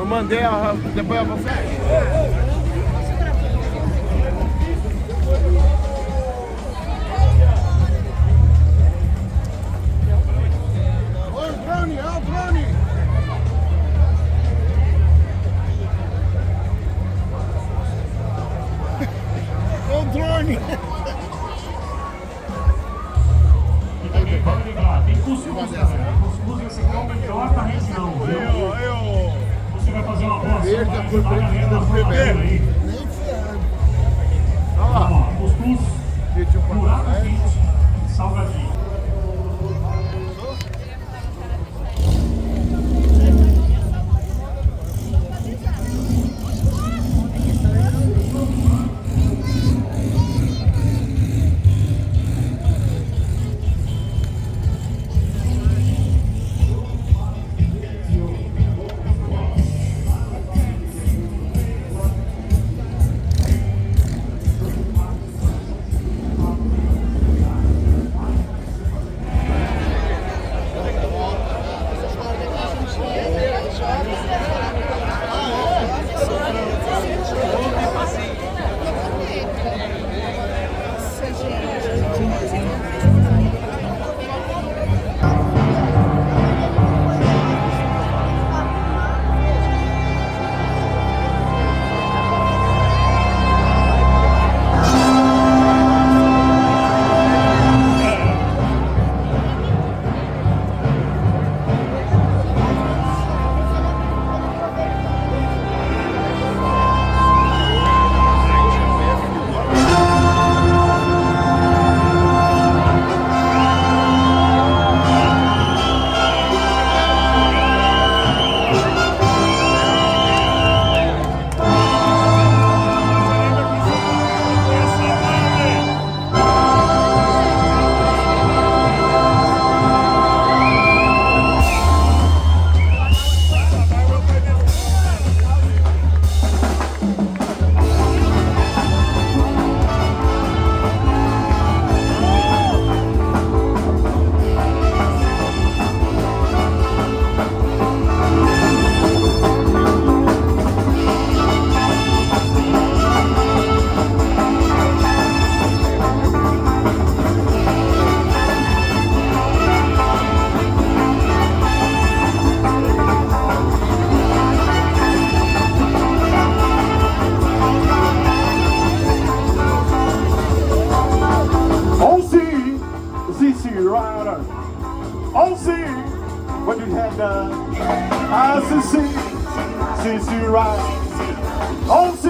mandei depois a você. Olha o drone, olha o drone! Olha o drone! Pode ligar, tem cuscuz também. Cuscuz você come melhor da região, viu? Você vai fazer uma boa ação, vai ajudar a galera da formatura aí. Olha lá, cuscuz, curado fit, salgadinho. What you had done, I see right. Oh, see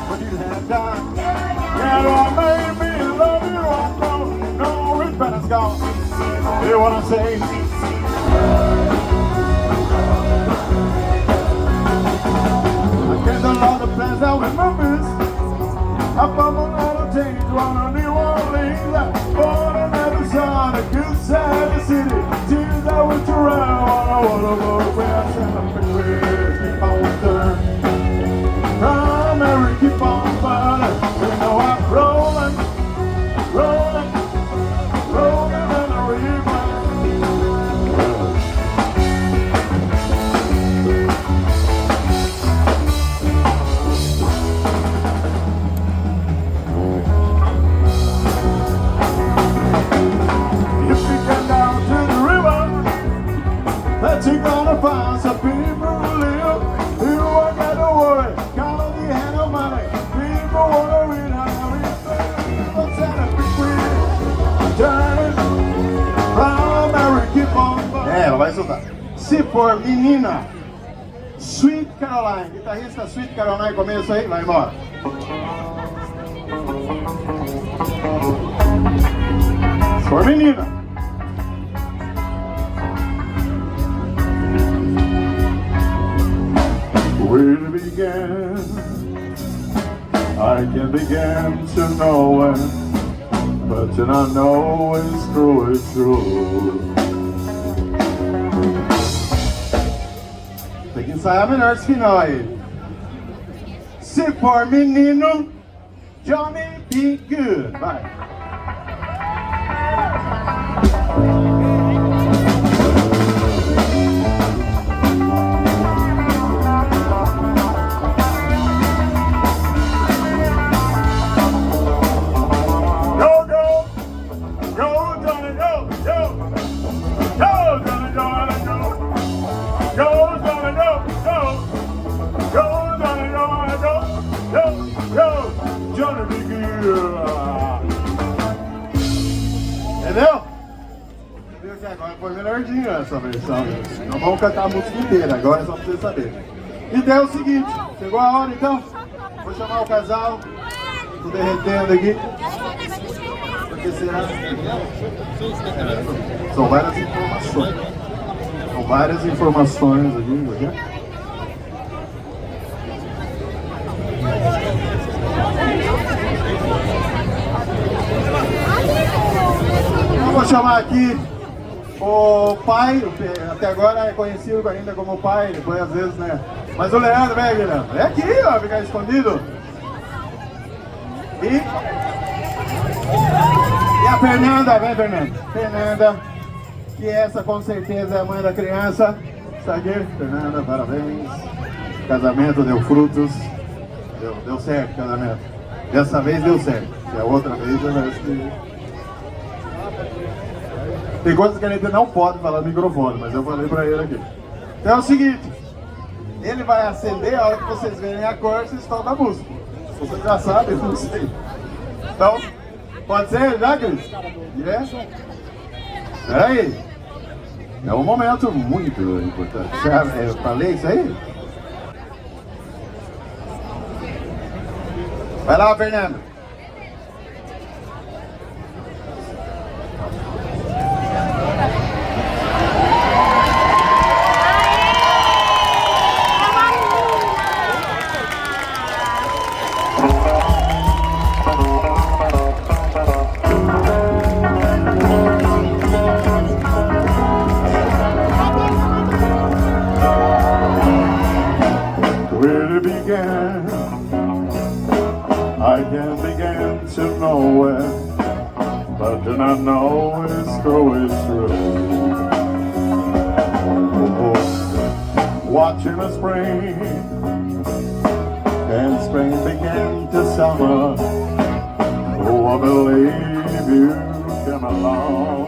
what you had done. Yeah, I made me love you. I know, no repentance gone. Hear what I say? I get a lot of plans out with Memphis. I found a lot of change around New Orleans. Born on every side, a good side of the city. Tears I went around. I wanna go where I stand up and keep on stirring. Primary, keep on burning. You know I'm rolling, rolling, rolling in the river. That you're gonna find some people who live. You ain't got to worry, cause you have no money. People wanna read how everything looks at a big wheel. Turning from Mary, keep on burning. Ela vai soltar. Se for menina, Sweet Caroline, guitarrista Sweet Caroline, começo aí, vai embora. Se for menina. Where to begin? I can begin to know it, but then I know it's true, it's true. Tem que ensaiar melhor esse final aí. Se for menino, Johnny be good. Vai. essa versão. Não vamos cantar a música inteira, agora é só pra vocês saberem. Então é o seguinte, chegou a hora então? Vou chamar o casal. Tô derretendo aqui. Porque será? São várias informações. São várias informações aqui. Eu vou chamar aqui o pai, até agora é conhecido ainda como pai, depois às vezes, né? Mas o Leandro, vem, Leandro. É aqui, ó, ficar escondido. E a Fernanda, vem, Fernanda. Fernanda, que essa com certeza é a mãe da criança. Está aqui, Fernanda, parabéns. Casamento deu frutos. Deu certo o casamento. Dessa vez deu certo. E a outra vez parece que... Tem coisas que a gente não pode falar no microfone, mas eu falei pra ele aqui. Então é o seguinte, ele vai acender a hora que vocês verem a cor, vocês tocam a música. Vocês já sabem, eu não sei. Então, pode ser já, Cris? Peraí. É um momento muito importante. Eu falei isso aí? Vai lá, Fernando. I can begin to know it, but do not know it's going through. Watching the spring, and spring began to summer. Oh, I believe you came along.